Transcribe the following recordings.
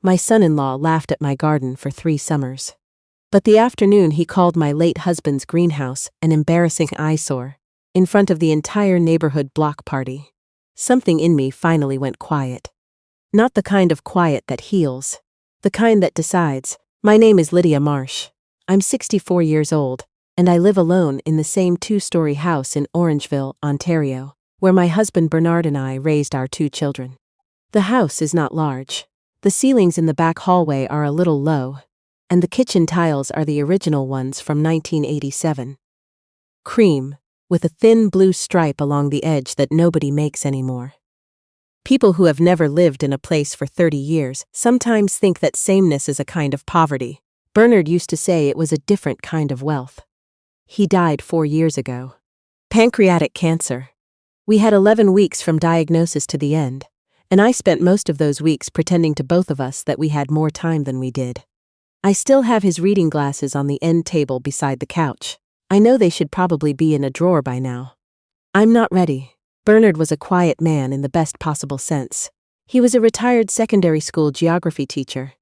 My son-in-law laughed at my garden for 3 summers. But the afternoon he called my late husband's greenhouse an embarrassing eyesore, in front of the entire neighborhood block party. Something in me finally went quiet. Not the kind of quiet that heals. The kind that decides. My name is Lydia Marsh. I'm 64 years old, and I live alone in the same 2-story house in Orangeville, Ontario, where my husband Bernard and I raised our 2 children. The house is not large. The ceilings in the back hallway are a little low, and the kitchen tiles are the original ones from 1987. Cream, with a thin blue stripe along the edge that nobody makes anymore. People who have never lived in a place for 30 years sometimes think that sameness is a kind of poverty. Bernard used to say it was a different kind of wealth. He died 4 years ago. Pancreatic cancer. We had 11 weeks from diagnosis to the end, and I spent most of those weeks pretending to both of us that we had more time than we did. I still have his reading glasses on the end table beside the couch. I know they should probably be in a drawer by now. I'm not ready. Bernard was a quiet man in the best possible sense. He was a retired secondary school geography teacher.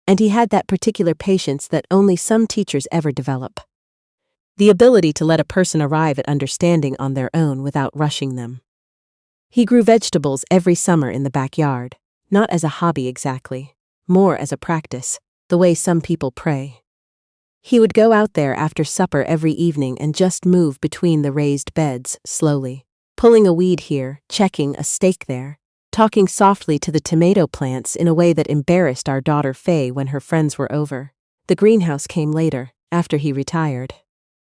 And he had that particular patience that only some teachers ever develop. The ability to let a person arrive at understanding on their own without rushing them. He grew vegetables every summer in the backyard, not as a hobby exactly, more as a practice, the way some people pray. He would go out there after supper every evening and just move between the raised beds, slowly, pulling a weed here, checking a stake there, talking softly to the tomato plants in a way that embarrassed our daughter Faye when her friends were over. The greenhouse came later, after he retired.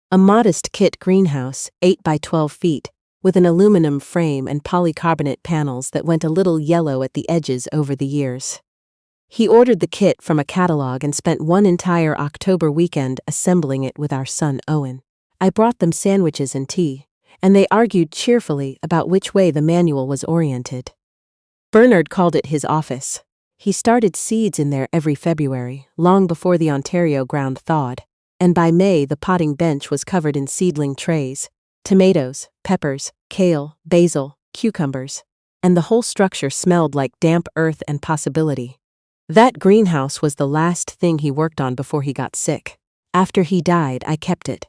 A modest kit greenhouse, 8 by 12 feet, with an aluminum frame and polycarbonate panels that went a little yellow at the edges over the years. He ordered the kit from a catalog and spent one entire October weekend assembling it with our son Owen. I brought them sandwiches and tea, and they argued cheerfully about which way the manual was oriented. Bernard called it his office. He started seeds in there every February, long before the Ontario ground thawed, and by May the potting bench was covered in seedling trays, tomatoes, peppers, kale, basil, cucumbers, and the whole structure smelled like damp earth and possibility. That greenhouse was the last thing he worked on before he got sick. After he died, I kept it.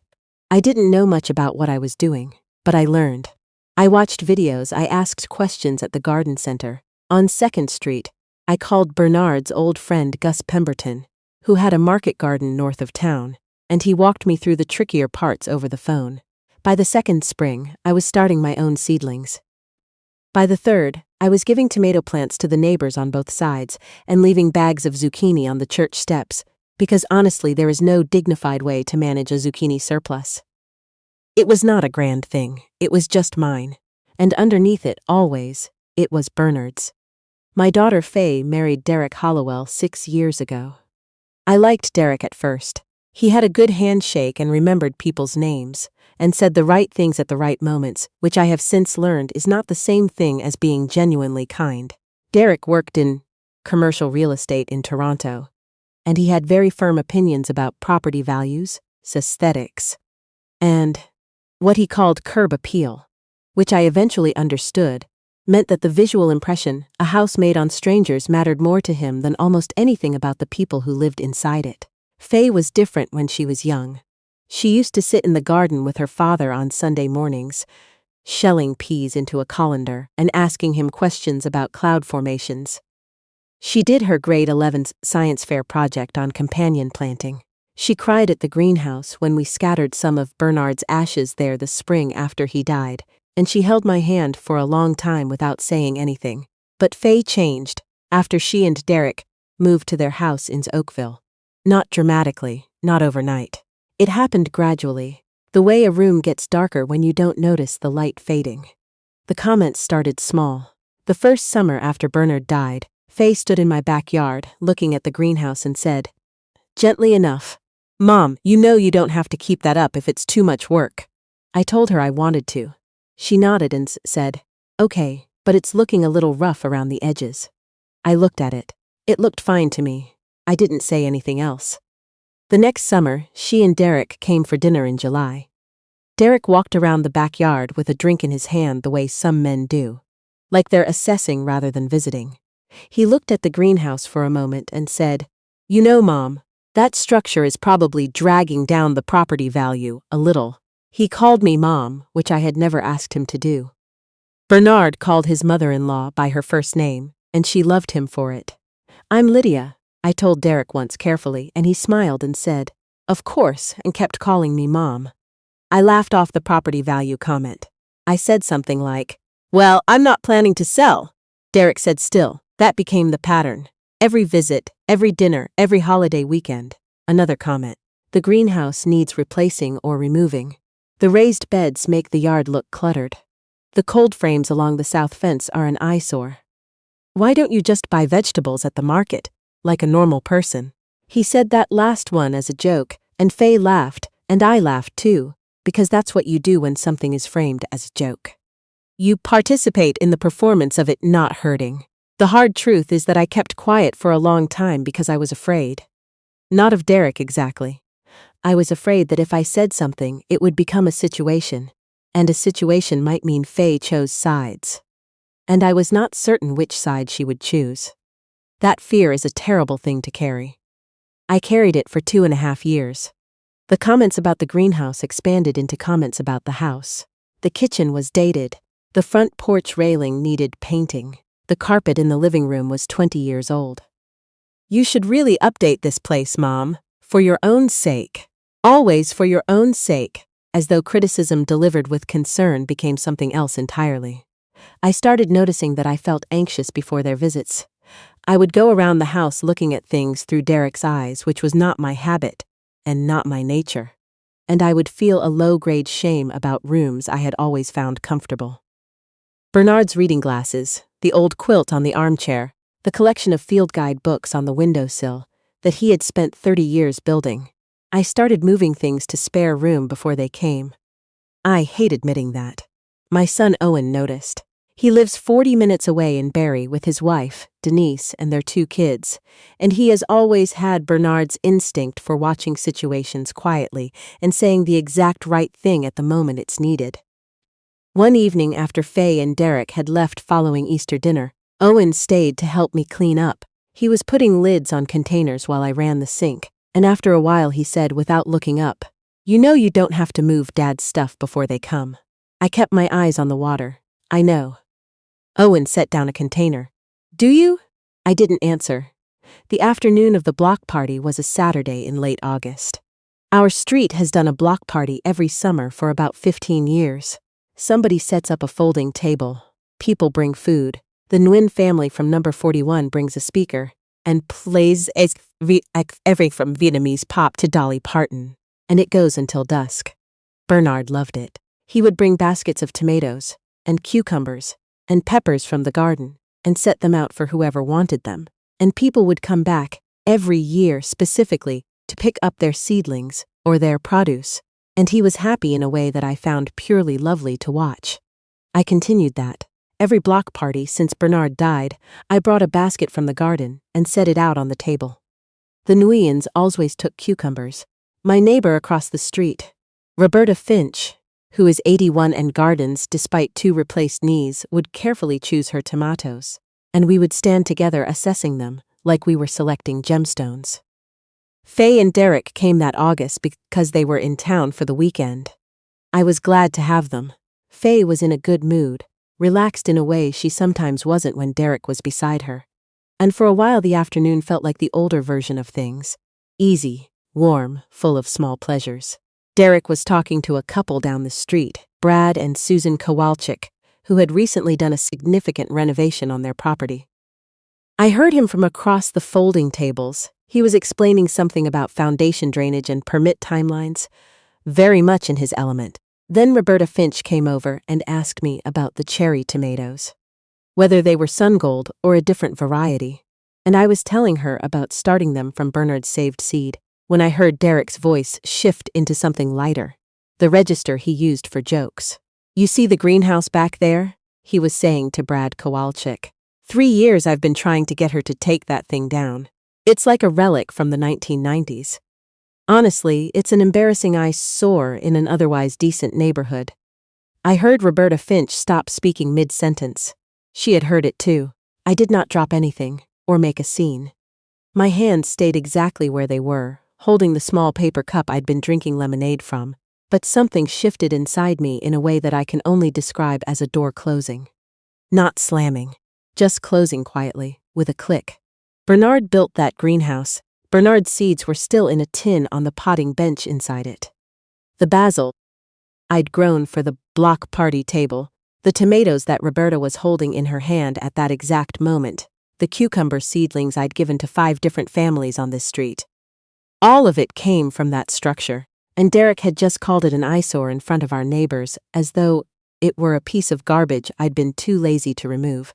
I didn't know much about what I was doing, but I learned. I watched videos, I asked questions at the garden center. On 2nd Street, I called Bernard's old friend Gus Pemberton, who had a market garden north of town, and he walked me through the trickier parts over the phone. By the 2nd spring, I was starting my own seedlings. By the 3rd, I was giving tomato plants to the neighbors on both sides and leaving bags of zucchini on the church steps, because honestly there is no dignified way to manage a zucchini surplus. It was not a grand thing, it was just mine, and underneath it, always, it was Bernard's. My daughter Faye married Derek Hollowell 6 years ago. I liked Derek at first. He had a good handshake and remembered people's names, and said the right things at the right moments, which I have since learned is not the same thing as being genuinely kind. Derek worked in commercial real estate in Toronto, and he had very firm opinions about property values, aesthetics, and what he called curb appeal, which I eventually understood, meant that the visual impression, a house made on strangers, mattered more to him than almost anything about the people who lived inside it. Faye was different when she was young. She used to sit in the garden with her father on Sunday mornings, shelling peas into a colander and asking him questions about cloud formations. She did her grade 11 science fair project on companion planting. She cried at the greenhouse when we scattered some of Bernard's ashes there the spring after he died, and she held my hand for a long time without saying anything. But Faye changed after she and Derek moved to their house in Oakville. Not dramatically, not overnight. It happened gradually, the way a room gets darker when you don't notice the light fading. The comments started small. The first summer after Bernard died, Faye stood in my backyard, looking at the greenhouse and said, gently enough, "Mom, you know you don't have to keep that up if it's too much work." I told her I wanted to. She nodded and said, "Okay, but it's looking a little rough around the edges." I looked at it. It looked fine to me. I didn't say anything else. The next summer, she and Derek came for dinner in July. Derek walked around the backyard with a drink in his hand the way some men do, like they're assessing rather than visiting. He looked at the greenhouse for a moment and said, "You know, Mom, that structure is probably dragging down the property value a little." He called me Mom, which I had never asked him to do. Bernard called his mother-in-law by her first name, and she loved him for it. "I'm Lydia," I told Derek once carefully, and he smiled and said, "Of course," and kept calling me Mom. I laughed off the property value comment. I said something like, "Well, I'm not planning to sell." Derek said still. That became the pattern. Every visit, every dinner, every holiday weekend. Another comment. "The greenhouse needs replacing or removing. The raised beds make the yard look cluttered. The cold frames along the south fence are an eyesore. Why don't you just buy vegetables at the market, like a normal person?" He said that last one as a joke, and Faye laughed, and I laughed too, because that's what you do when something is framed as a joke. You participate in the performance of it not hurting. The hard truth is that I kept quiet for a long time because I was afraid. Not of Derek exactly. I was afraid that if I said something, it would become a situation, and a situation might mean Faye chose sides. And I was not certain which side she would choose. That fear is a terrible thing to carry. I carried it for 2.5 years. The comments about the greenhouse expanded into comments about the house. The kitchen was dated. The front porch railing needed painting. The carpet in the living room was 20 years old. "You should really update this place, Mom, for your own sake. Always for your own sake," as though criticism delivered with concern became something else entirely. I started noticing that I felt anxious before their visits. I would go around the house looking at things through Derek's eyes, which was not my habit and not my nature. And I would feel a low-grade shame about rooms I had always found comfortable. Bernard's reading glasses, the old quilt on the armchair, the collection of field guide books on the windowsill that he had spent 30 years building. I started moving things to spare room before they came. I hate admitting that. My son Owen noticed. He lives 40 minutes away in Barrie with his wife, Denise, and their 2 kids, and he has always had Bernard's instinct for watching situations quietly and saying the exact right thing at the moment it's needed. One evening after Faye and Derek had left following Easter dinner, Owen stayed to help me clean up. He was putting lids on containers while I ran the sink, and after a while he said without looking up, "You know you don't have to move Dad's stuff before they come." I kept my eyes on the water. "I know." Owen set down a container. "Do you?" I didn't answer. The afternoon of the block party was a Saturday in late August. Our street has done a block party every summer for about 15 years. Somebody sets up a folding table. People bring food. The Nguyen family from number 41 brings a speaker and plays everything from Vietnamese pop to Dolly Parton. And it goes until dusk. Bernard loved it. He would bring baskets of tomatoes and cucumbers and peppers from the garden and set them out for whoever wanted them. And people would come back every year specifically to pick up their seedlings or their produce. And he was happy in a way that I found purely lovely to watch. I continued that. Every block party since Bernard died, I brought a basket from the garden and set it out on the table. The Nguyens always took cucumbers. My neighbor across the street, Roberta Finch, who is 81 and gardens despite 2 replaced knees, would carefully choose her tomatoes, and we would stand together assessing them like we were selecting gemstones. Faye and Derek came that August because they were in town for the weekend. I was glad to have them. Faye was in a good mood, relaxed in a way she sometimes wasn't when Derek was beside her. And for a while the afternoon felt like the older version of things. Easy, warm, full of small pleasures. Derek was talking to a couple down the street, Brad and Susan Kowalczyk, who had recently done a significant renovation on their property. I heard him from across the folding tables. He was explaining something about foundation drainage and permit timelines, very much in his element. Then Roberta Finch came over and asked me about the cherry tomatoes, whether they were Sungold or a different variety, and I was telling her about starting them from Bernard's saved seed when I heard Derek's voice shift into something lighter, the register he used for jokes. "You see the greenhouse back there?" he was saying to Brad Kowalczyk. 3 years I've been trying to get her to take that thing down. It's like a relic from the 1990s. Honestly, it's an embarrassing eyesore in an otherwise decent neighborhood. I heard Roberta Finch stop speaking mid-sentence. She had heard it too. I did not drop anything, or make a scene. My hands stayed exactly where they were, holding the small paper cup I'd been drinking lemonade from, but something shifted inside me in a way that I can only describe as a door closing. Not slamming, just closing quietly, with a click. Bernard built that greenhouse. Bernard's seeds were still in a tin on the potting bench inside it. The basil I'd grown for the block party table, the tomatoes that Roberta was holding in her hand at that exact moment, the cucumber seedlings I'd given to 5 different families on this street. All of it came from that structure, and Derek had just called it an eyesore in front of our neighbors, as though it were a piece of garbage I'd been too lazy to remove.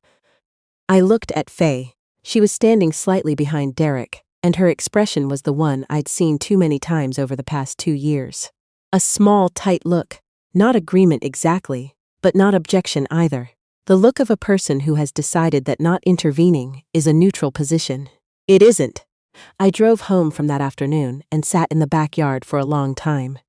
I looked at Faye. She was standing slightly behind Derek, and her expression was the one I'd seen too many times over the past 2 years. A small, tight look, not agreement exactly, but not objection either. The look of a person who has decided that not intervening is a neutral position. It isn't. I drove home from that afternoon and sat in the backyard for a long time.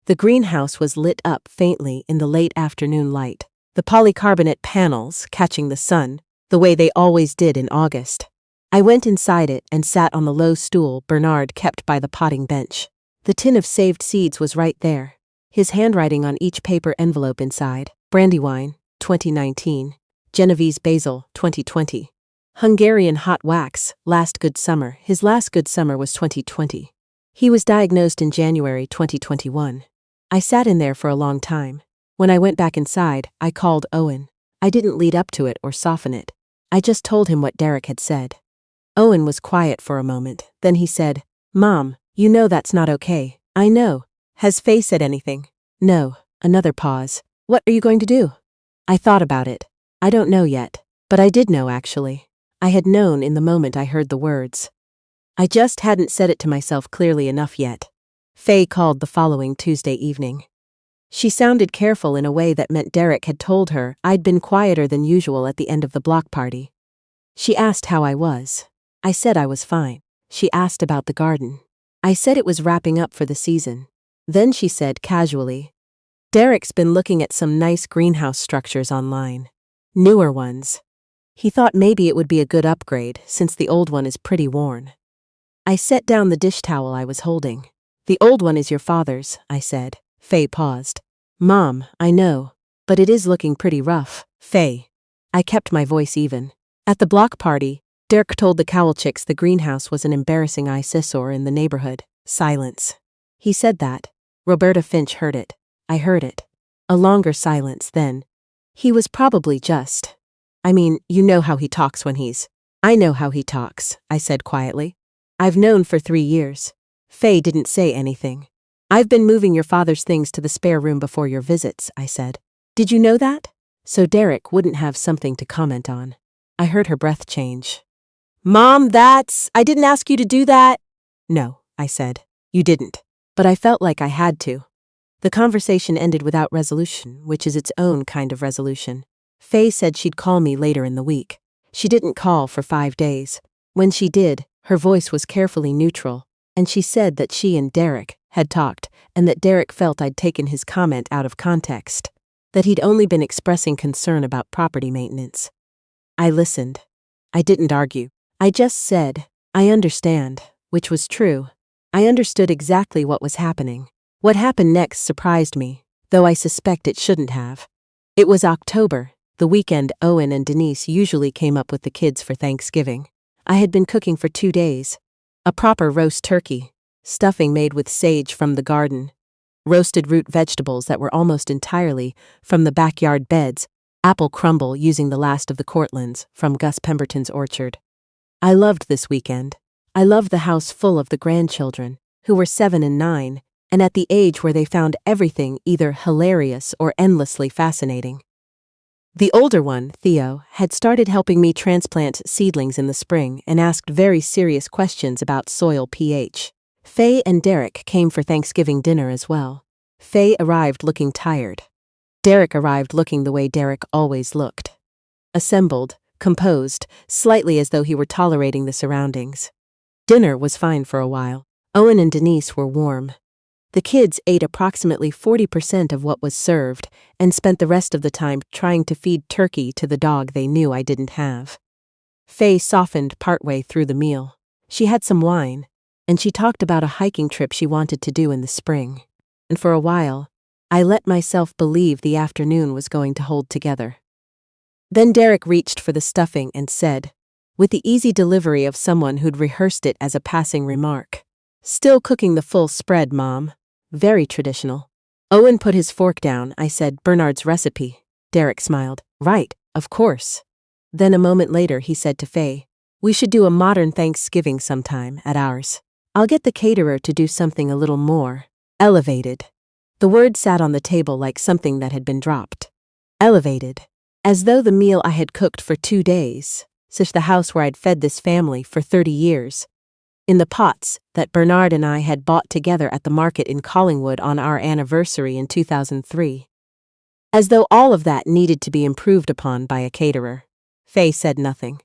The greenhouse was lit up faintly in the late afternoon light, the polycarbonate panels catching the sun, the way they always did in August. I went inside it and sat on the low stool Bernard kept by the potting bench. The tin of saved seeds was right there, his handwriting on each paper envelope inside. Brandywine, 2019. Genovese basil, 2020. Hungarian hot wax, last good summer. His last good summer was 2020. He was diagnosed in January 2021. I sat in there for a long time. When I went back inside, I called Owen. I didn't lead up to it or soften it. I just told him what Derek had said. Owen was quiet for a moment, then he said, "Mom, you know that's not okay." "I know. Has Faye said anything?" "No." Another pause. "What are you going to do?" I thought about it. I don't know yet, but I did know actually. I had known in the moment I heard the words. I just hadn't said it to myself clearly enough yet. Faye called the following Tuesday evening. She sounded careful in a way that meant Derek had told her I'd been quieter than usual at the end of the block party. She asked how I was. I said I was fine. She asked about the garden. I said it was wrapping up for the season. Then she said casually, "Derek's been looking at some nice greenhouse structures online. Newer ones. He thought maybe it would be a good upgrade since the old one is pretty worn." I set down the dish towel I was holding. "The old one is your father's," I said. Faye paused. "Mom, I know, but it is looking pretty rough." "Faye." I kept my voice even. At the block party, Derek told the Cowlchicks the greenhouse was an embarrassing eyesore in the neighborhood. Silence. He said that. Roberta Finch heard it. I heard it. A longer silence then. "He was probably just. I mean, you know how he talks when he's—" "I know how he talks," I said quietly. "I've known for 3 years. Faye didn't say anything. "I've been moving your father's things to the spare room before your visits," I said. "Did you know that?" So Derek wouldn't have something to comment on. I heard her breath change. "Mom, I didn't ask you to do that." "No," I said. "You didn't." But I felt like I had to. The conversation ended without resolution, which is its own kind of resolution. Faye said she'd call me later in the week. She didn't call for 5 days. When she did, her voice was carefully neutral, and she said that she and Derek had talked, and that Derek felt I'd taken his comment out of context, that he'd only been expressing concern about property maintenance. I listened. I didn't argue. I just said, "I understand," which was true. I understood exactly what was happening. What happened next surprised me, though I suspect it shouldn't have. It was October, the weekend Owen and Denise usually came up with the kids for Thanksgiving. I had been cooking for 2 days. A proper roast turkey, stuffing made with sage from the garden, roasted root vegetables that were almost entirely from the backyard beds, apple crumble using the last of the Cortlands from Gus Pemberton's orchard. I loved this weekend. I loved the house full of the grandchildren, who were 7 and 9, and at the age where they found everything either hilarious or endlessly fascinating. The older one, Theo, had started helping me transplant seedlings in the spring and asked very serious questions about soil pH. Faye and Derek came for Thanksgiving dinner as well. Faye arrived looking tired. Derek arrived looking the way Derek always looked. Assembled, composed, slightly as though he were tolerating the surroundings. Dinner was fine for a while. Owen and Denise were warm. The kids ate approximately 40% of what was served and spent the rest of the time trying to feed turkey to the dog they knew I didn't have. Faye softened partway through the meal. She had some wine, and she talked about a hiking trip she wanted to do in the spring. And for a while, I let myself believe the afternoon was going to hold together. Then Derek reached for the stuffing and said, with the easy delivery of someone who'd rehearsed it as a passing remark, "Still cooking the full spread, Mom. Very traditional." Owen put his fork down. I said, "Bernard's recipe." Derek smiled. "Right, of course." Then a moment later he said to Faye, "We should do a modern Thanksgiving sometime at ours. I'll get the caterer to do something a little more elevated." The word sat on the table like something that had been dropped. Elevated. As though the meal I had cooked for 2 days, such the house where I'd fed this family for 30 years, in the pots that Bernard and I had bought together at the market in Collingwood on our anniversary in 2003. As though all of that needed to be improved upon by a caterer. Faye said nothing.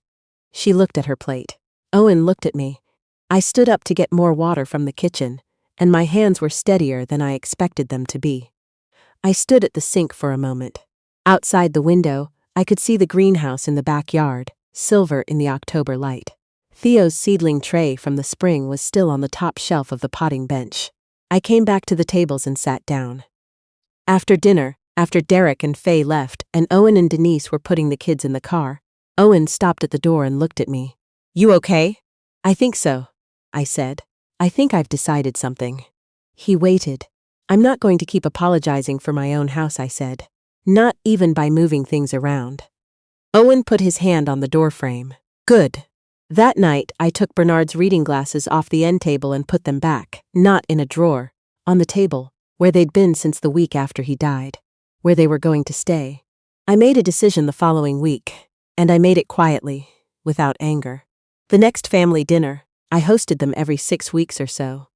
She looked at her plate. Owen looked at me. I stood up to get more water from the kitchen, and my hands were steadier than I expected them to be. I stood at the sink for a moment. Outside the window, I could see the greenhouse in the backyard, silver in the October light. Theo's seedling tray from the spring was still on the top shelf of the potting bench. I came back to the tables and sat down. After dinner, after Derek and Faye left and Owen and Denise were putting the kids in the car, Owen stopped at the door and looked at me. "You okay?" "I think so," I said. "I think I've decided something." He waited. "I'm not going to keep apologizing for my own house," I said. "Not even by moving things around." Owen put his hand on the doorframe. "Good." That night, I took Bernard's reading glasses off the end table and put them back, not in a drawer, on the table, where they'd been since the week after he died, where they were going to stay. I made a decision the following week, and I made it quietly, without anger. The next family dinner, I hosted them every 6 weeks or so,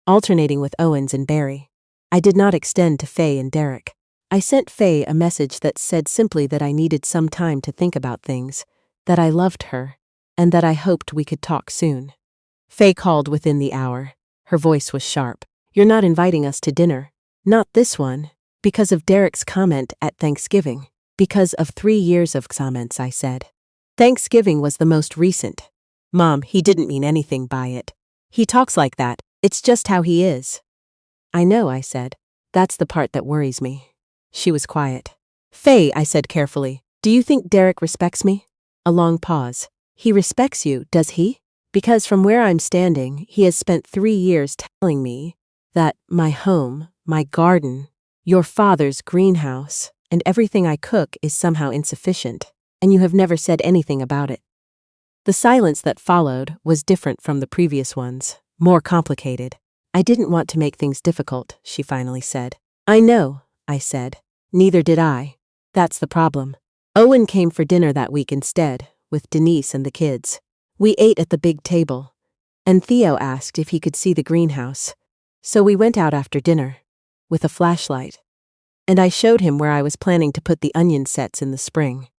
alternating with Owens and Barry. I did not extend to Faye and Derek. I sent Faye a message that said simply that I needed some time to think about things, that I loved her, and that I hoped we could talk soon. Faye called within the hour. Her voice was sharp. "You're not inviting us to dinner." "Not this one. Because of Derek's comment at Thanksgiving. Because of 3 years of comments," I said. "Thanksgiving was the most recent." "Mom, he didn't mean anything by it. He talks like that. It's just how he is." "I know," I said. "That's the part that worries me." She was quiet. "Faye," I said carefully, "do you think Derek respects me?" A long pause. "He respects you, does he?" Because from where I'm standing, he has spent 3 years telling me that my home, my garden, your father's greenhouse, and everything I cook is somehow insufficient, and you have never said anything about it. The silence that followed was different from the previous ones, more complicated. "I didn't want to make things difficult," she finally said. "I know," I said. "Neither did I. That's the problem." Owen came for dinner that week instead, with Denise and the kids. We ate at the big table, and Theo asked if he could see the greenhouse. So we went out after dinner, with a flashlight, and I showed him where I was planning to put the onion sets in the spring.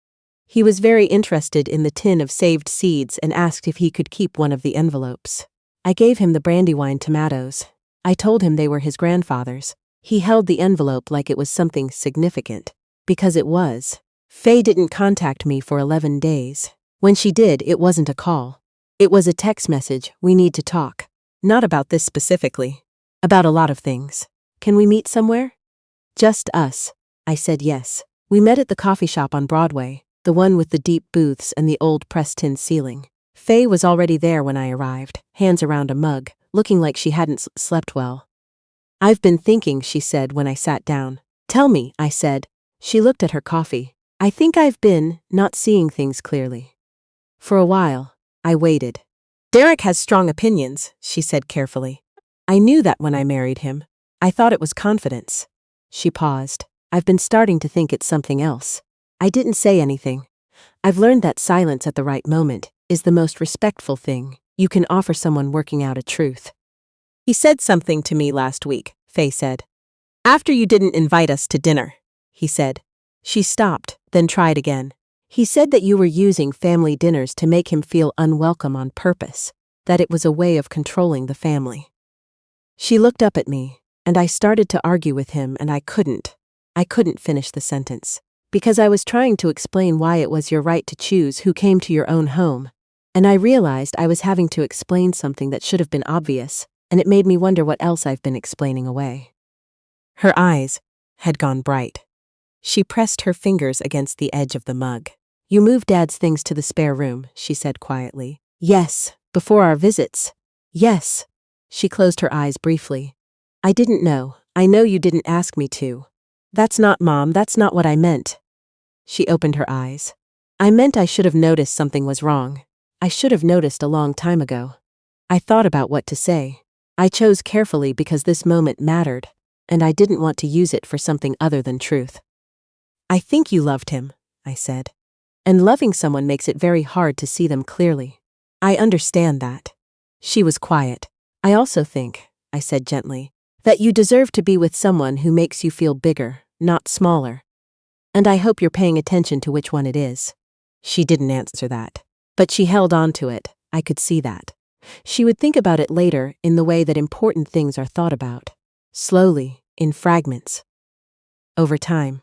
He was very interested in the tin of saved seeds and asked if he could keep one of the envelopes. I gave him the Brandywine tomatoes. I told him they were his grandfather's. He held the envelope like it was something significant, because it was. Faye didn't contact me for 11 days. When she did, it wasn't a call. It was a text message, "We need to talk." Not about this specifically. About a lot of things. "Can we meet somewhere?" "Just us." I said yes. We met at the coffee shop on Broadway, the one with the deep booths and the old pressed tin ceiling. Faye was already there when I arrived, hands around a mug, looking like she hadn't slept well. "I've been thinking," she said when I sat down. "Tell me," I said. She looked at her coffee. "I think I've been not seeing things clearly." For a while, I waited. "Derek has strong opinions," she said carefully. "I knew that when I married him. I thought it was confidence." She paused. "I've been starting to think it's something else." I didn't say anything. I've learned that silence at the right moment is the most respectful thing you can offer someone working out a truth. "He said something to me last week," Faye said. "After you didn't invite us to dinner," he said. She stopped, then tried again. "He said that you were using family dinners to make him feel unwelcome on purpose, that it was a way of controlling the family." She looked up at me, and I started to argue with him, and I couldn't. I couldn't finish the sentence. Because I was trying to explain why it was your right to choose who came to your own home, And I realized I was having to explain something that should have been obvious, and it made me wonder what else I've been explaining away. Her eyes had gone bright. She pressed her fingers against the edge of the mug. "You moved Dad's things to the spare room," she said quietly. "Yes, before our visits." "Yes." She closed her eyes briefly. "I didn't know. I know you didn't ask me to." "That's not, Mom, that's not what I meant." She opened her eyes. "I meant I should have noticed something was wrong. I should have noticed a long time ago." I thought about what to say. I chose carefully because this moment mattered, and I didn't want to use it for something other than truth. "I think you loved him," I said. "And loving someone makes it very hard to see them clearly." "I understand that." She was quiet. "I also think," I said gently, "that you deserve to be with someone who makes you feel bigger, not smaller. And I hope you're paying attention to which one it is." She didn't answer that, but she held on to it. I could see that. She would think about it later in the way that important things are thought about. Slowly, in fragments. Over time.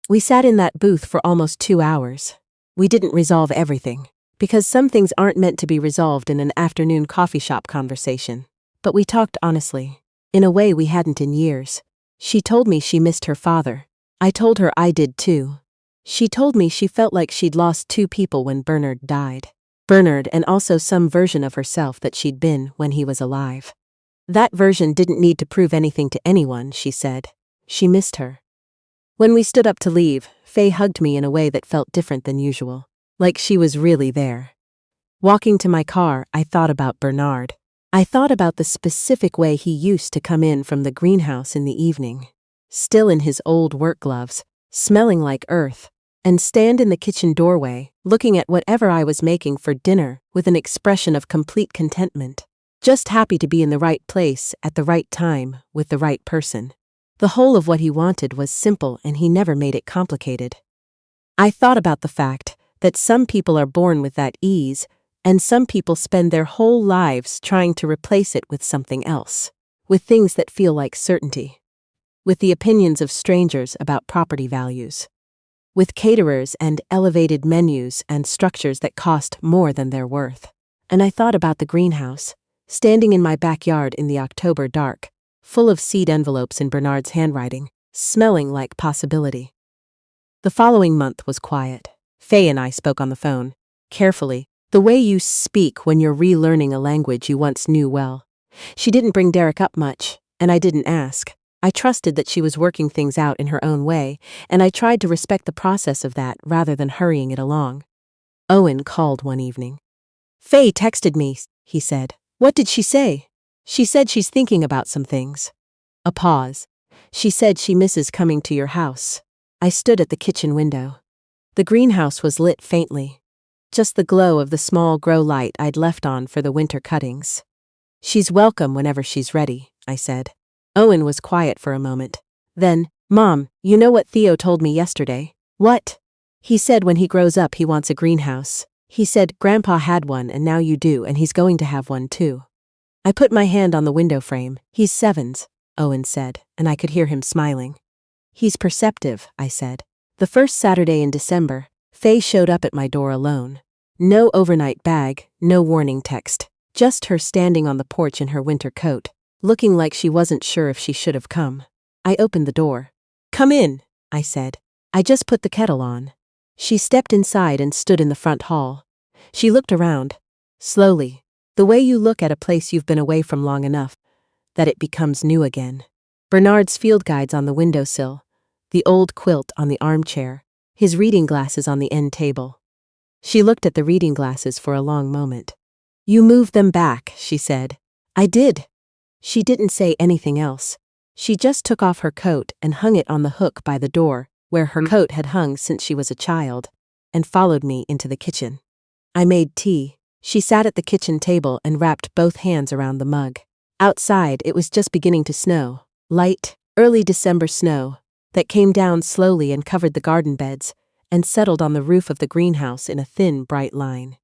We sat in that booth for almost 2 hours. We didn't resolve everything, because some things aren't meant to be resolved in an afternoon coffee shop conversation. But we talked honestly, in a way we hadn't in years. She told me she missed her father. I told her I did too. She told me she felt like she'd lost 2 people when Bernard died. Bernard and also some version of herself that she'd been when he was alive. That version didn't need to prove anything to anyone, she said. She missed her. When we stood up to leave, Faye hugged me in a way that felt different than usual, like she was really there. Walking to my car, I thought about Bernard. I thought about the specific way he used to come in from the greenhouse in the evening, still in his old work gloves, smelling like earth, and stand in the kitchen doorway, looking at whatever I was making for dinner with an expression of complete contentment, just happy to be in the right place at the right time with the right person. The whole of what he wanted was simple and he never made it complicated. I thought about the fact that some people are born with that ease, and some people spend their whole lives trying to replace it with something else, with things that feel like certainty, with the opinions of strangers about property values, with caterers and elevated menus and structures that cost more than they're worth. And I thought about the greenhouse, standing in my backyard in the October dark, full of seed envelopes in Bernard's handwriting, smelling like possibility. The following month was quiet. Faye and I spoke on the phone, carefully, the way you speak when you're relearning a language you once knew well. She didn't bring Derek up much, and I didn't ask. I trusted that she was working things out in her own way, and I tried to respect the process of that rather than hurrying it along. Owen called one evening. "Faye texted me," he said. "What did she say?" "She said she's thinking about some things." A pause. "She said she misses coming to your house." I stood at the kitchen window. The greenhouse was lit faintly, just the glow of the small grow light I'd left on for the winter cuttings. "She's welcome whenever she's ready," I said. Owen was quiet for a moment. Then, "Mom, you know what Theo told me yesterday?" "What?" "He said when he grows up he wants a greenhouse. He said Grandpa had one and now you do, and he's going to have one too." I put my hand on the window frame. "He's 7, Owen said, and I could hear him smiling. "He's perceptive," I said. The first Saturday in December, Faye showed up at my door alone. No overnight bag, no warning text, just her standing on the porch in her winter coat, looking like she wasn't sure if she should have come. I opened the door. "Come in," I said. "I just put the kettle on." She stepped inside and stood in the front hall. She looked around, slowly, the way you look at a place you've been away from long enough that it becomes new again. Bernard's field guides on the windowsill, the old quilt on the armchair, his reading glasses on the end table. She looked at the reading glasses for a long moment. "You moved them back," she said. "I did." She didn't say anything else. She just took off her coat and hung it on the hook by the door, where her coat had hung since she was a child, and followed me into the kitchen. I made tea. She sat at the kitchen table and wrapped both hands around the mug. Outside, it was just beginning to snow. Light, early December snow that came down slowly and covered the garden beds and settled on the roof of the greenhouse in a thin, bright line.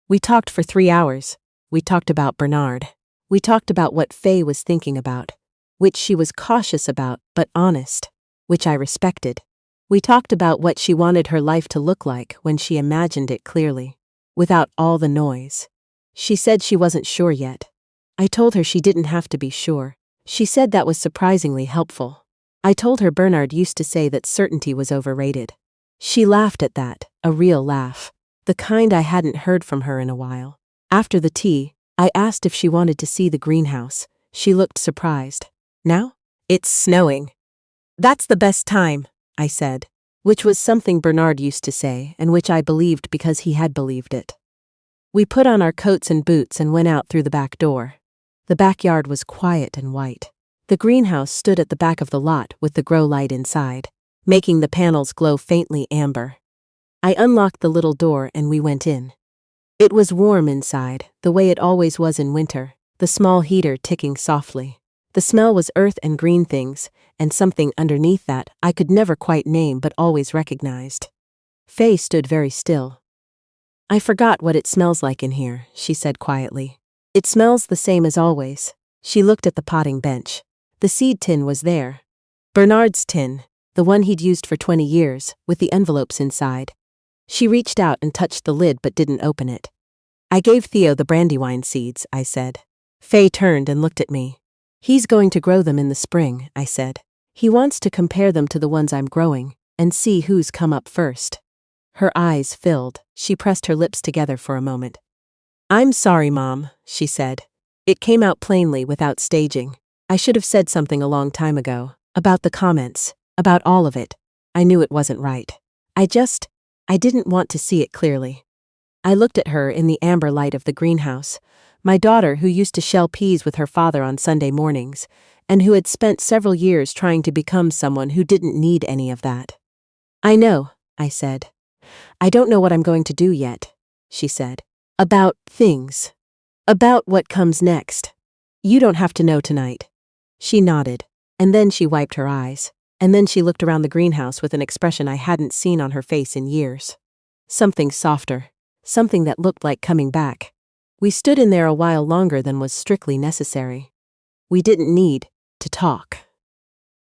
We talked for 3 hours. We talked about Bernard. We talked about what Faye was thinking about, which she was cautious about but honest, which I respected. We talked about what she wanted her life to look like when she imagined it clearly, without all the noise. She said she wasn't sure yet. I told her she didn't have to be sure. She said that was surprisingly helpful. I told her Bernard used to say that certainty was overrated. She laughed at that, a real laugh, the kind I hadn't heard from her in a while. After the tea, I asked if she wanted to see the greenhouse. She looked surprised. Now? It's snowing. That's the best time, I said, which was something Bernard used to say and which I believed because he had believed it. We put on our coats and boots and went out through the back door. The backyard was quiet and white. The greenhouse stood at the back of the lot with the grow light inside, making the panels glow faintly amber. I unlocked the little door and we went in. It was warm inside, the way it always was in winter, the small heater ticking softly. The smell was earth and green things, and something underneath that I could never quite name but always recognized. Faye stood very still. I forgot what it smells like in here, she said quietly. It smells the same as always. She looked at the potting bench. The seed tin was there. Bernard's tin, the one he'd used for 20 years, with the envelopes inside. She reached out and touched the lid but didn't open it. I gave Theo the brandywine seeds, I said. Faye turned and looked at me. He's going to grow them in the spring, I said. He wants to compare them to the ones I'm growing, and see who's come up first. Her eyes filled. She pressed her lips together for a moment. I'm sorry, Mom, she said. It came out plainly without staging. I should have said something a long time ago, about the comments, about all of it. I knew it wasn't right. I didn't want to see it clearly. I looked at her in the amber light of the greenhouse, my daughter who used to shell peas with her father on Sunday mornings, and who had spent several years trying to become someone who didn't need any of that. I know, I said. I don't know what I'm going to do yet, she said. About things. About what comes next. You don't have to know tonight. She nodded, and then she wiped her eyes, and then she looked around the greenhouse with an expression I hadn't seen on her face in years. Something softer, something that looked like coming back. We stood in there a while longer than was strictly necessary. We didn't need to talk.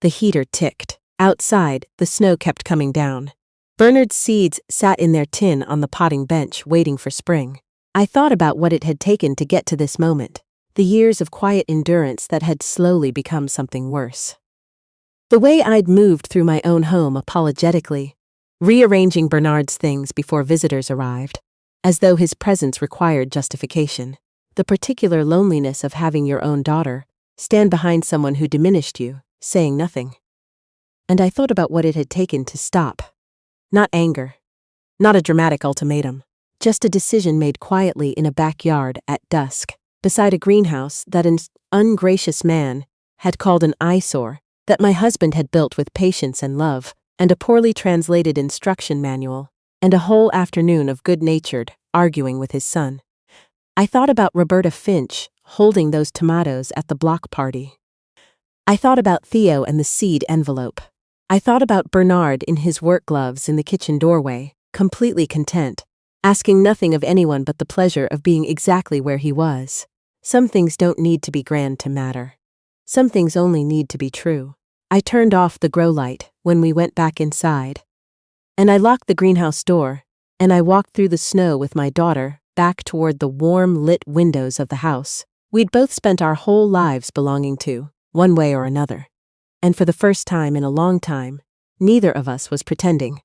The heater ticked. Outside, the snow kept coming down. Bernard's seeds sat in their tin on the potting bench waiting for spring. I thought about what it had taken to get to this moment, the years of quiet endurance that had slowly become something worse. The way I'd moved through my own home apologetically, rearranging Bernard's things before visitors arrived, as though his presence required justification. The particular loneliness of having your own daughter stand behind someone who diminished you, saying nothing. And I thought about what it had taken to stop. Not anger. Not a dramatic ultimatum. Just a decision made quietly in a backyard at dusk, beside a greenhouse that an ungracious man had called an eyesore, that my husband had built with patience and love, and a poorly translated instruction manual, and a whole afternoon of good-natured arguing with his son. I thought about Roberta Finch holding those tomatoes at the block party. I thought about Theo and the seed envelope. I thought about Bernard in his work gloves in the kitchen doorway, completely content, asking nothing of anyone but the pleasure of being exactly where he was. Some things don't need to be grand to matter. Some things only need to be true. I turned off the grow light when we went back inside, and I locked the greenhouse door, and I walked through the snow with my daughter back toward the warm, lit windows of the house we'd both spent our whole lives belonging to, one way or another. And for the first time in a long time, neither of us was pretending.